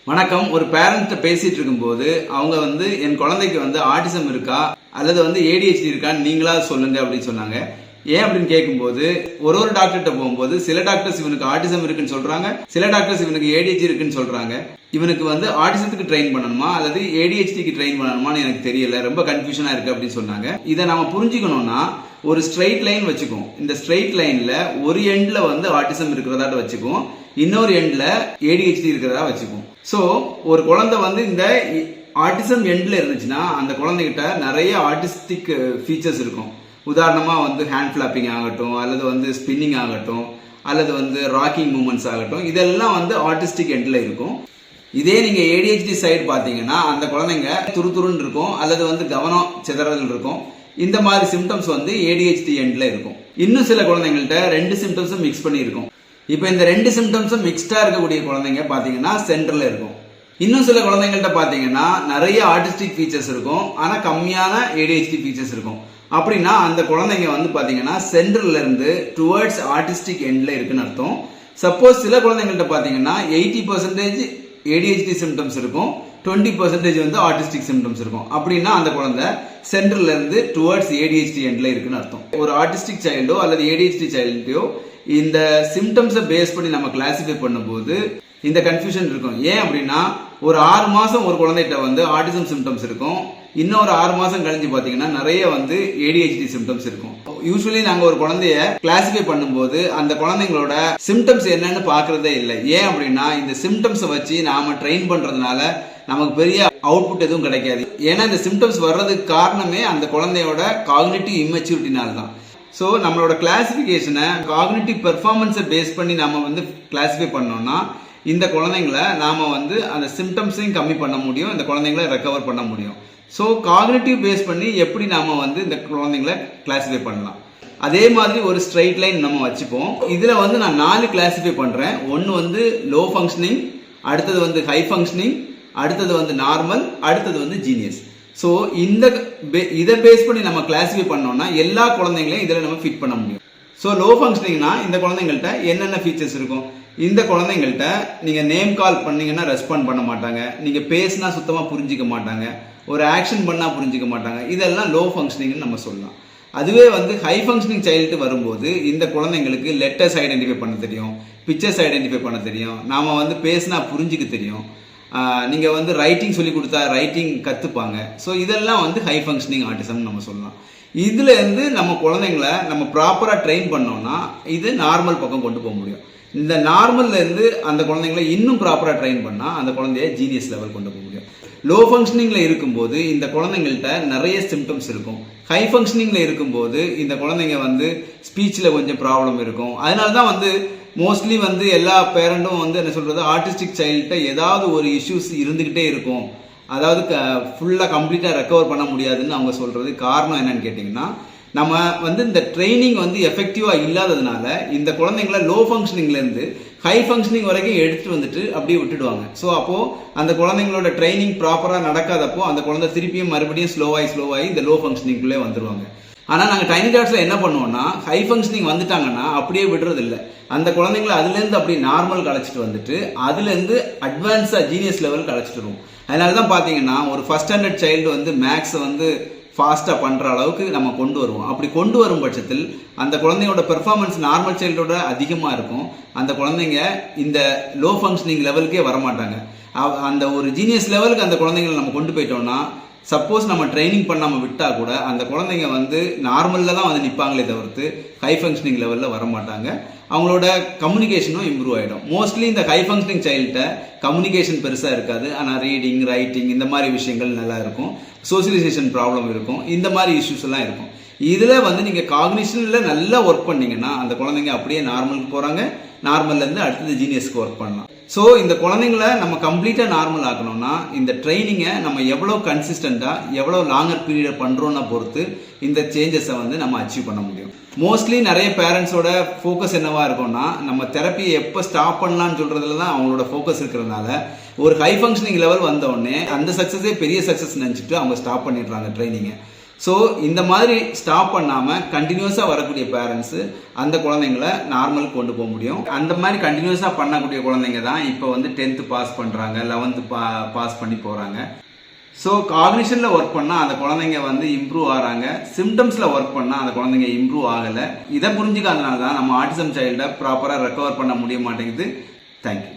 வணக்கம். ஒரு பேரண்ட் பேசிட்டு இருக்கும்போது அவங்க என் குழந்தைக்கு ஆட்டிசம் இருக்கா அல்லது ADHD இருக்கான்னு நீங்களா சொல்லுங்க அப்படின்னு சொன்னாங்க. ஏன் அப்படின்னு கேட்கும்போது ஒரு டாக்டர்கிட்ட போகும்போது சில டாக்டர்ஸ் இவனுக்கு ஆட்டிசம் இருக்குன்னு சொல்றாங்க, சில டாக்டர்ஸ் இவனுக்கு ADHD இருக்குன்னு சொல்றாங்க. இவனுக்கு ஆட்டிசத்துக்கு ட்ரெயின் பண்ணணுமா அல்லது ADHDக்கு ட்ரெயின் பண்ணணுமான்னு எனக்கு தெரியல, ரொம்ப கன்ஃபியூஷனா இருக்கு அப்படின்னு சொன்னாங்க. இதை நாம புரிஞ்சுக்கணும்னா ஒரு ஸ்ட்ரெயிட் லைன் வச்சுக்குவோம். இந்த ஸ்ட்ரெயிட் லைன்ல ஒரு எண்ட்ல ஆட்டிசம் இருக்கிறதா வச்சுக்குவோம், இன்னொரு எண்ட்ல ADHD இருக்கிறதா வச்சுக்குவோம். சோ ஒரு குழந்தை இந்த ஆட்டிசம் எண்ட்ல இருந்துச்சுன்னா அந்த குழந்தைகிட்ட நிறைய ஆர்டிஸ்டிக் ஃபீச்சர்ஸ் இருக்கும். உதாரணமா ஹேண்ட் ஃபிளாப்பிங் ஆகட்டும், அல்லது ஸ்பின்னிங் ஆகட்டும், அல்லது ராக்கிங் மூவ்மெண்ட்ஸ் ஆகட்டும், இதெல்லாம் ஆர்டிஸ்டிக் எண்ட்ல இருக்கும். இதே நீங்க ADHD சைடு பாத்தீங்கன்னா அந்த குழந்தைங்க துருதுருன்னு இருக்கும், அல்லது கவனம் சிதறல் இருக்கும். இந்த மாதிரி சிம்டம்ஸ் ADHD எண்ட்ல இருக்கும். இன்னும் சில குழந்தைங்கள்ட்ட ரெண்டு சிம்டம்ஸும் மிக்ஸ் பண்ணி இருக்கும். இப்ப இந்த ரெண்டு சிம்டம்ஸும் மிக்ஸ்டா இருக்கக்கூடிய குழந்தைங்க பாத்தீங்கன்னா சென்டர்ல இருக்கும். இன்னும் சில குழந்தைங்கள்ட்ட பாத்தீங்கன்னா நிறைய ஆர்டிஸ்டிக் ஃபீச்சர்ஸ் இருக்கும், ஆனா கம்மியான ADHD ஃபீச்சர்ஸ் இருக்கும். அப்படின்னா அந்த குழந்தைங்க பாத்தீங்கன்னா சென்டர்ல இருந்து டுவர்ட்ஸ் ஆர்டிஸ்டிக் எண்ட்ல இருக்குன்னு அர்த்தம். சப்போஸ் சில குழந்தைங்கள்ட்ட பாத்தீங்கன்னா 80% ADHD சிம்டம்ஸ் இருக்கும், 20% ஆர்டிஸ்டிக் சிம்டம்ஸ் இருக்கும். அப்படின்னா அந்த குழந்தை சென்டர்ல இருந்து டுவர்ட்ஸ் ADHD எண்ட்ல இருக்குன்னு அர்த்தம். ஒரு ஆர்டிஸ்டிக் சைல்டோ அல்லது ADHD சைல்டோ இந்த சிம்டம்ஸை பேஸ் பண்ணி நம்ம கிளாசிஃபை பண்ணும்போது இந்த கன்ஃபியூஷன் இருக்கும். ஏன் அப்படின்னா ஒரு 6 மாசம் ஒரு குழந்தைகிட்ட ஆட்டிசம் சிம்டம்ஸ் இருக்கும், இன்னொரு 6 மாசம் கழிஞ்சு பாத்தீங்கன்னா நிறைய ADHD சிம்டம்ஸ் இருக்கும். யூஸ்வலி நாங்க ஒரு குழந்தைய கிளாசிஃபை பண்ணும்போது அந்த குழந்தைங்களோட சிம்டம்ஸ் என்னன்னு பாக்குறதே இல்லை. ஏன் அப்படின்னா இந்த சிம்டம்ஸ் வச்சு நாம ட்ரெயின் பண்றதுனால நமக்கு பெரிய அவுட்புட் எதுவும் கிடைக்காது. ஏன்னா இந்த சிம்டம்ஸ் வர்றதுக்கு காரணமே அந்த குழந்தையோட காக்னிட்டிவ் இம்மெச்சூரிட்டினால தான். ஸோ நம்மளோட கிளாசிஃபிகேஷனை காக்னிட்டிவ் பெர்ஃபார்மன்ஸை பேஸ் பண்ணி நாம கிளாசிஃபை பண்ணோம்னா இந்த குழந்தைங்களை நாம அந்த சிம்டம்ஸையும் கம்மி பண்ண முடியும், இந்த குழந்தைங்களை ரெக்கவர் பண்ண முடியும். ஸோ காக்னிட்டிவ் பேஸ் பண்ணி எப்படி நாம இந்த குழந்தைங்களை கிளாசிஃபை பண்ணலாம். அதே மாதிரி ஒரு ஸ்ட்ரெயிட் லைன் நம்ம வச்சுப்போம். இதுல நான் 4 கிளாசிஃபை பண்றேன். ஒன்னு லோ ஃபங்க்ஷனிங், அடுத்தது ஹை ஃபங்க்ஷனிங், அடுத்தது நார்மல், அடுத்தது ஜீனியஸ். ஸோ இதை பேஸ் பண்ணி நம்ம கிளாசிஃபை பண்ணோம்னா எல்லா குழந்தைங்களையும் இதில் நம்ம ஃபிட் பண்ண முடியும். ஸோ லோ ஃபங்க்ஷனிங்னா இந்த குழந்தைங்கள்ட்ட என்னென்ன ஃபீச்சர்ஸ் இருக்கும்? இந்த குழந்தைங்கள்ட்ட நீங்க நேம் கால் பண்ணீங்கன்னா ரெஸ்பாண்ட் பண்ண மாட்டாங்க, நீங்க பேசினா சுத்தமா புரிஞ்சிக்க மாட்டாங்க, ஒரு ஆக்ஷன் பண்ணா புரிஞ்சிக்க மாட்டாங்க. இதெல்லாம் லோ ஃபங்க்ஷனிங்னு நம்ம சொல்லலாம். அதுவே ஹை ஃபங்க்ஷனிங் சைல்டு வரும்போது இந்த குழந்தைங்களுக்கு லெட்டர்ஸ் ஐடென்டிஃபை பண்ண தெரியும், பிக்சர்ஸ் ஐடென்டிஃபை பண்ண தெரியும், நாம பேசினா புரிஞ்சிக்க தெரியும், நீங்க ரைட்டிங் சொல்லி கொடுத்தா ரைட்டிங் கத்துப்பாங்க. ஸோ இதெல்லாம் ஹை ஃபங்க்ஷனிங் ஆட்டிசம் நம்ம சொல்லலாம். இதுல இருந்து நம்ம குழந்தைங்களை நம்ம ப்ராப்பரா ட்ரெயின் பண்ணோம்னா இது நார்மல் பக்கம் கொண்டு போக முடியும். இந்த நார்மல்ல இருந்து அந்த குழந்தைங்களை இன்னும் ப்ராப்பரா ட்ரெயின் பண்ணா அந்த குழந்தைய ஜீனியஸ் லெவல் கொண்டு போக முடியும். லோ ஃபங்க்ஷனிங்ல இருக்கும்போது இந்த குழந்தைங்கள்ட்ட நிறைய சிம்டம்ஸ் இருக்கும். ஹை ஃபங்க்ஷனிங்ல இருக்கும்போது இந்த குழந்தைங்க ஸ்பீச்ல கொஞ்சம் ப்ராப்ளம் இருக்கும். அதனாலதான் மோஸ்ட்லி எல்லா பேரண்டும் என்ன சொல்றது, ஆர்டிஸ்டிக் சைல்ட்ட ஏதாவது ஒரு இஷ்யூஸ் இருந்துகிட்டே இருக்கும், அதாவது ஃபுல்லா கம்ப்ளீட்டா ரெக்கவர் பண்ண முடியாதுன்னு அவங்க சொல்றது. காரணம் என்னன்னு கேட்டீங்கன்னா நம்ம இந்த ட்ரைனிங் எஃபெக்டிவா இல்லாததுனால இந்த குழந்தைங்களை லோ ஃபங்க்ஷனிங்ல இருந்து ஹை ஃபங்க்ஷனிங் வரைக்கும் எடுத்துட்டு அப்படியே விட்டுடுவாங்க. ஸோ அப்போ அந்த குழந்தைங்களோட ட்ரைனிங் ப்ராப்பரா நடக்காதப்போ அந்த குழந்தை திருப்பியும் மறுபடியும் ஸ்லோவாகி இந்த லோ ஃபங்க்ஷனிங்குள்ளே வந்துருவாங்க. ஆனா நாங்க டைனி டாட்ஸ்ல என்ன பண்ணுவோம்னா ஹை ஃபங்க்ஷனிங் வந்துட்டாங்கன்னா அப்படியே விடுறது இல்லை, அந்த குழந்தைங்களை அதுல இருந்து அப்படியே நார்மல் கழிச்சிட்டு அதுல இருந்து அட்வான்ஸா ஜீனியஸ் லெவல் கழிச்சிட்டு வருவோம். அதனாலதான் பாத்தீங்கன்னா ஒரு ஃபர்ஸ்ட் ஸ்டாண்டர்ட் சைல்டு மேக்ஸ் ஃபாஸ்டா பண்ற அளவுக்கு நம்ம கொண்டு வருவோம். அப்படி கொண்டு வரும் பட்சத்தில் அந்த குழந்தையோட பெர்ஃபார்மன்ஸ் நார்மல் சைல்டோட அதிகமா இருக்கும். அந்த குழந்தைங்க இந்த லோ ஃபங்க்ஷனிங் லெவலுக்கே வரமாட்டாங்க. அந்த ஒரு ஜீனியஸ் லெவலுக்கு அந்த குழந்தைங்களை நம்ம கொண்டு போயிட்டோம்னா சப்போஸ் நம்ம ட்ரைனிங் பண்ணாம விட்டா கூட அந்த குழந்தைங்க நார்மல்ல தான் நிற்பாங்களே தவிர்த்து ஹை ஃபங்க்ஷனிங் லெவல்ல வரமாட்டாங்க. அவங்களோட கம்யூனிகேஷனும் இம்ப்ரூவ் ஆயிடும். மோஸ்ட்லி இந்த ஹை ஃபங்க்ஷனிங் சைல்ட்ட கம்யூனிகேஷன் பெருசா இருக்காது, ஆனா ரீடிங், ரைட்டிங் இந்த மாதிரி விஷயங்கள் நல்லா இருக்கும், சோசியலைசேஷன் ப்ராப்ளம் இருக்கும், இந்த மாதிரி இஷ்யூஸ் எல்லாம் இருக்கும். இதுல நீங்க காக்னிஷன்ல நல்லா ஒர்க் பண்ணீங்கன்னா அந்த குழந்தைங்க அப்படியே நார்மலுக்கு போறாங்க, நார்மல்ல இருந்து அடுத்தது ஜீனியஸ்க்கு ஒர்க் பண்ணலாம். ஸோ இந்த குழந்தைங்களை நம்ம கம்ப்ளீட்டா நார்மல் ஆக்கணும்னா இந்த ட்ரைனிங்கை நம்ம எவ்வளவு கன்சிஸ்டண்டா எவ்வளவு லாங்கர் பீரியட் பண்றோம்னா பொறுத்து இந்த சேஞ்சஸை நம்ம அச்சீவ் பண்ண முடியும். மோஸ்ட்லி நிறைய பேரண்ட்ஸோட ஃபோக்கஸ் என்னவா இருக்கும்னா நம்ம தெரப்பியை எப்போ ஸ்டாப் பண்ணலாம்னு சொல்றதுல தான் அவங்களோட ஃபோக்கஸ் இருக்கிறதுனால ஒரு ஹை ஃபங்க்ஷனிங் லெவல் வந்த உடனே அந்த சக்சஸே பெரிய சக்சஸ் நினைச்சிட்டு அவங்க ஸ்டாப் பண்ணிடுறாங்க ட்ரைனிங்கை. ஸோ இந்த மாதிரி ஸ்டாப் பண்ணாமல் கண்டினியூஸாக வரக்கூடிய பேரண்ட்ஸு அந்த குழந்தைங்களை நார்மலுக்கு கொண்டு போக முடியும். அந்த மாதிரி கண்டினியூஸாக பண்ணக்கூடிய குழந்தைங்க தான் இப்போ வந்து 10th பாஸ் பண்ணுறாங்க, 11th பாஸ் பண்ணி போகிறாங்க. ஸோ காக்னிஷனில் ஒர்க் பண்ணால் அந்த குழந்தைங்க வந்து இம்ப்ரூவ் ஆகிறாங்க, சிம்டம்ஸில் ஒர்க் பண்ணால் அந்த குழந்தைங்க இம்ப்ரூவ் ஆகலை. இதை புரிஞ்சுக்காதனால தான் நம்ம ஆட்டிசம் சைல்டை ப்ராப்பராக ரெக்கவர் பண்ண முடிய மாட்டேங்குது. தேங்க்யூ.